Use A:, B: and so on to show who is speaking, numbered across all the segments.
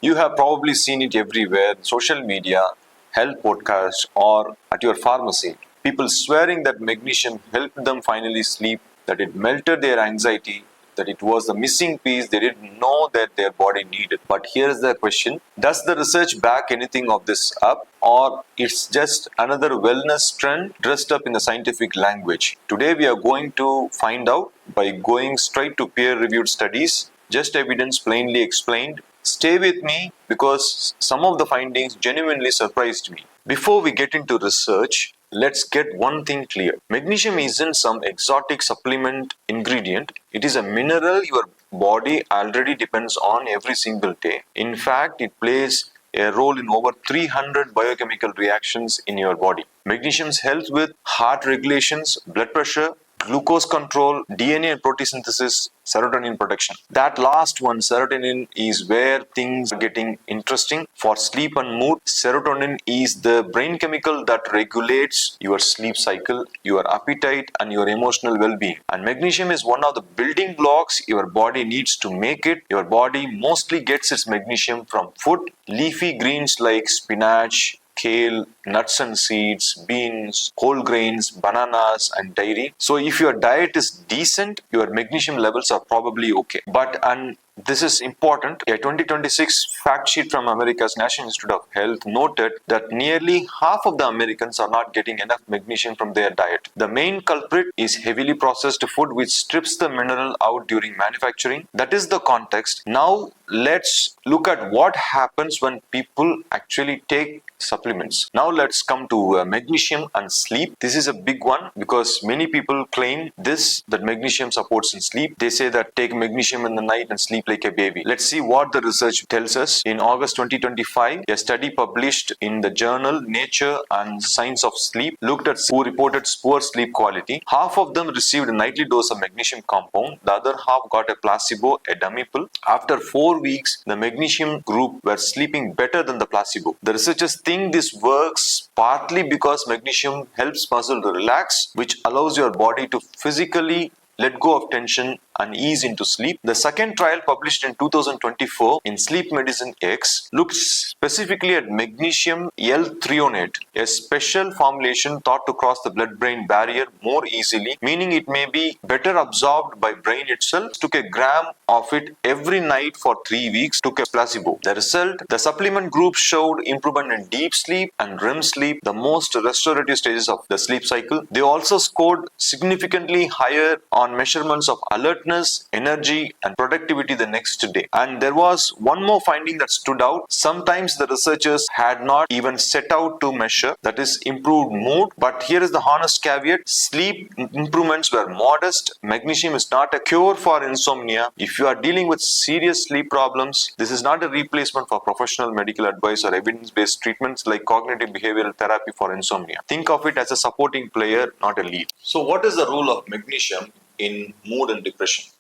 A: You have probably seen it everywhere, social media, health podcasts, or at your pharmacy. People swearing that magnesium helped them finally sleep, that it melted their anxiety, that it was the missing piece they didn't know that their body needed. But here's the question: does the research back anything of this up, or it's just another wellness trend dressed up in the scientific language? Today we are going to find out by going straight to peer-reviewed studies, just evidence plainly explained. Stay with me because some of the findings genuinely surprised me. Before we get into research, let's get one thing clear. Magnesium isn't some exotic supplement ingredient. It is a mineral your body already depends on every single day. In fact, it plays a role in over 300 biochemical reactions in your body. Magnesium helps with heart regulations, blood pressure, glucose control, DNA and protein synthesis, serotonin production. That last one, serotonin, is where things are getting interesting. For sleep and mood, serotonin is the brain chemical that regulates your sleep cycle, your appetite, and your emotional well-being. And magnesium is one of the building blocks your body needs to make it. Your body mostly gets its magnesium from food, leafy greens like spinach, kale, nuts and seeds, beans, whole grains, bananas, and dairy. So if your diet is decent, your magnesium levels are probably okay. And this is important. A 2026 fact sheet from America's National Institute of Health noted that nearly half of the Americans are not getting enough magnesium from their diet. The main culprit is heavily processed food, which strips the mineral out during manufacturing. That is the context. Now let's look at what happens when people actually take supplements. Now let's come to magnesium and sleep. This is a big one because many people claim that magnesium supports in sleep. They say that take magnesium in the night and sleep like a baby. Let's see what the research tells us. In August 2025, a study published in the journal Nature and Science of Sleep looked at who reported poor sleep quality. Half of them received a nightly dose of magnesium compound. The other half got a placebo, a dummy pill. After 4 weeks, the magnesium group were sleeping better than the placebo. The researchers think this works partly because magnesium helps muscle to relax, which allows your body to physically let go of tension and ease into sleep. The second trial, published in 2024 in Sleep Medicine X, looked specifically at magnesium L-threonate, a special formulation thought to cross the blood-brain barrier more easily, meaning it may be better absorbed by brain itself. Took a gram of it every night for 3 weeks, took a placebo. The result, the supplement group showed improvement in deep sleep and REM sleep, the most restorative stages of the sleep cycle. They also scored significantly higher on measurements of alertness, energy, and productivity the next day. And there was one more finding that stood out. Sometimes the researchers had not even set out to measure, that is, improved mood. But here is the honest caveat: sleep improvements were modest. Magnesium is not a cure for insomnia. If you are dealing with serious sleep problems, this is not a replacement for professional medical advice or evidence-based treatments like cognitive behavioral therapy for insomnia. Think of it as a supporting player, not a lead. So what is the role of magnesium in mood and depression?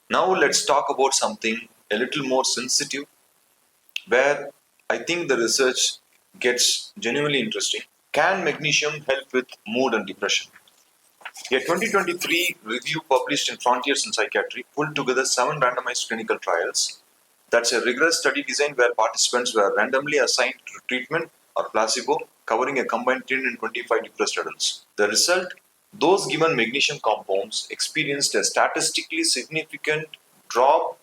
A: Now let's talk about something a little more sensitive, where I think the research gets genuinely interesting. Can magnesium help with mood and depression? A 2023 review published in Frontiers in Psychiatry pulled together 7 randomized clinical trials. That's a rigorous study design where participants were randomly assigned to treatment or placebo, covering a combined 10 and 25 depressed adults. The result: those given magnesium compounds experienced a statistically significant drop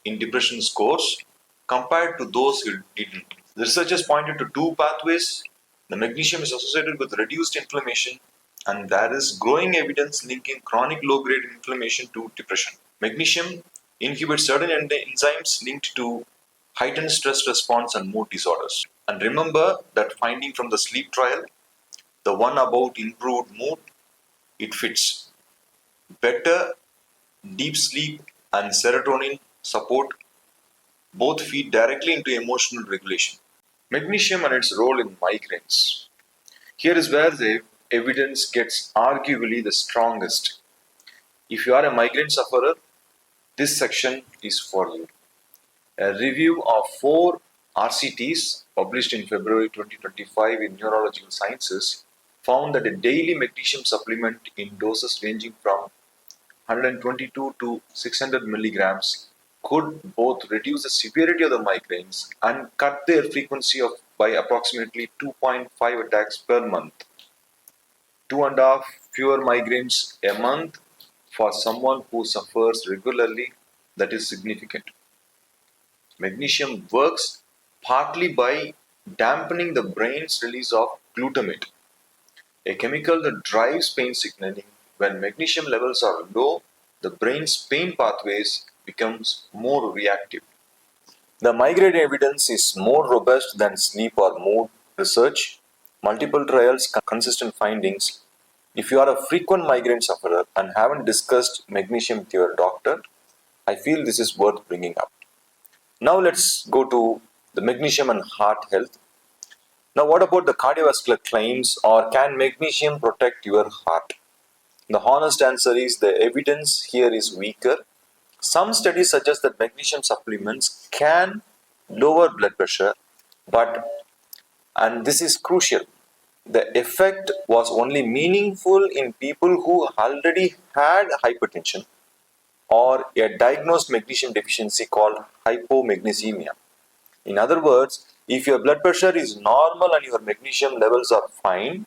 A: in depression scores compared to those who didn't. The researchers pointed to 2 pathways. The magnesium is associated with reduced inflammation, and there is growing evidence linking chronic low-grade inflammation to depression. Magnesium inhibits certain enzymes linked to heightened stress response and mood disorders. And remember that finding from the sleep trial, the one about improved mood, it fits. Better deep sleep and serotonin support both feed directly into emotional regulation. Magnesium and its role in migraines. Here is where the evidence gets arguably the strongest. If you are a migraine sufferer, this section is for you. A review of 4 RCTs published in February 2025 in Neurological Sciences found that a daily magnesium supplement in doses ranging from 122 to 600 milligrams could both reduce the severity of the migraines and cut their frequency by approximately 2.5 attacks per month. 2.5 fewer migraines a month for someone who suffers regularly, that is significant. Magnesium works partly by dampening the brain's release of glutamate, a chemical that drives pain signaling. When magnesium levels are low, the brain's pain pathways becomes more reactive. The migraine evidence is more robust than sleep or mood research. Multiple trials, consistent findings. If you are a frequent migraine sufferer and haven't discussed magnesium with your doctor, I feel this is worth bringing up. Now let's go to the magnesium and heart health. Now, what about the cardiovascular claims, or can magnesium protect your heart? The honest answer is the evidence here is weaker. Some studies suggest that magnesium supplements can lower blood pressure, but, and this is crucial, the effect was only meaningful in people who already had hypertension or a diagnosed magnesium deficiency called hypomagnesemia. In other words, if your blood pressure is normal and your magnesium levels are fine,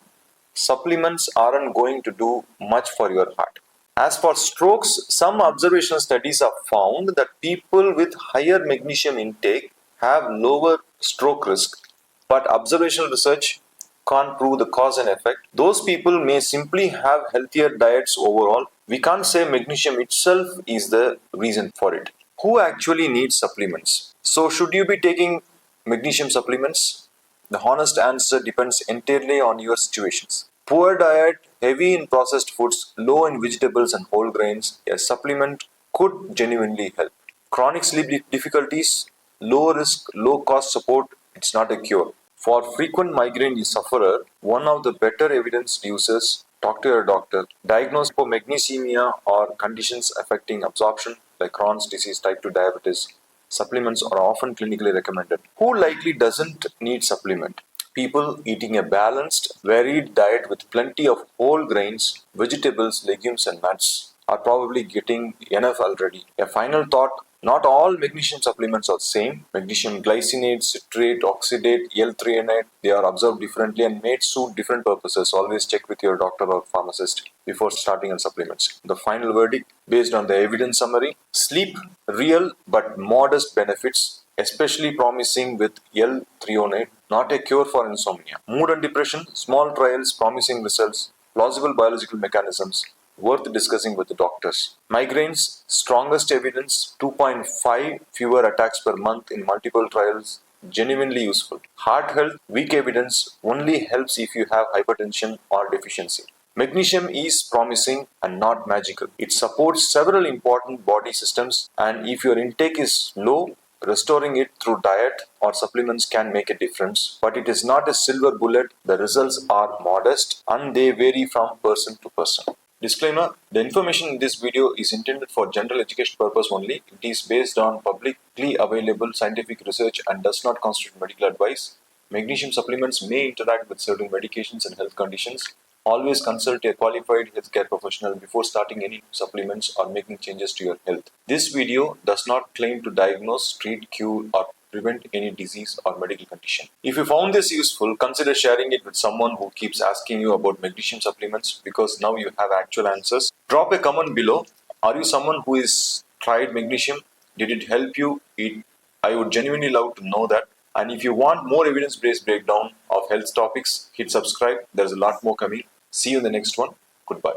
A: supplements aren't going to do much for your heart. As for strokes, some observational studies have found that people with higher magnesium intake have lower stroke risk, but observational research can't prove the cause and effect. Those people may simply have healthier diets overall. We can't say magnesium itself is the reason for it. Who actually needs supplements? So, should you be taking magnesium supplements? The honest answer depends entirely on your situations. Poor diet, heavy in processed foods, low in vegetables and whole grains, a supplement could genuinely help. Chronic sleep difficulties, low risk, low cost support, it's not a cure. For frequent migraine sufferer, one of the better evidence uses talk to your doctor. Diagnosed for magnesemia or conditions affecting absorption like Crohn's disease, type 2 diabetes, supplements are often clinically recommended. Who likely doesn't need supplement? People eating a balanced, varied diet with plenty of whole grains, vegetables, legumes, and nuts are probably getting enough already. A final thought: not all magnesium supplements are the same. Magnesium glycinate, citrate, oxidate, L-threonate, they are observed differently and may suit different purposes. Always check with your doctor or pharmacist before starting on supplements. The final verdict, based on the evidence summary: sleep, real but modest benefits, especially promising with L-threonate, not a cure for insomnia. Mood and depression, small trials, promising results, plausible biological mechanisms, worth discussing with the doctors. Migraines, strongest evidence, 2.5 fewer attacks per month in multiple trials, genuinely useful. Heart health, weak evidence, only helps if you have hypertension or deficiency. Magnesium is promising and not magical. It supports several important body systems, and if your intake is low, restoring it through diet or supplements can make a difference, but it is not a silver bullet. The results are modest and they vary from person to person. Disclaimer: the information in this video is intended for general education purpose only. It is based on publicly available scientific research and does not constitute medical advice. Magnesium supplements may interact with certain medications and health conditions. Always consult a qualified healthcare professional before starting any supplements or making changes to your health. This video does not claim to diagnose, treat, cure, or prevent any disease or medical condition. If you found this useful, consider sharing it with someone who keeps asking you about magnesium supplements, because now you have actual answers. Drop a comment below. Are you someone who has tried magnesium? Did it help you? I would genuinely love to know that. And if you want more evidence-based breakdown of health topics, hit subscribe. There's a lot more coming. See you in the next one. Goodbye.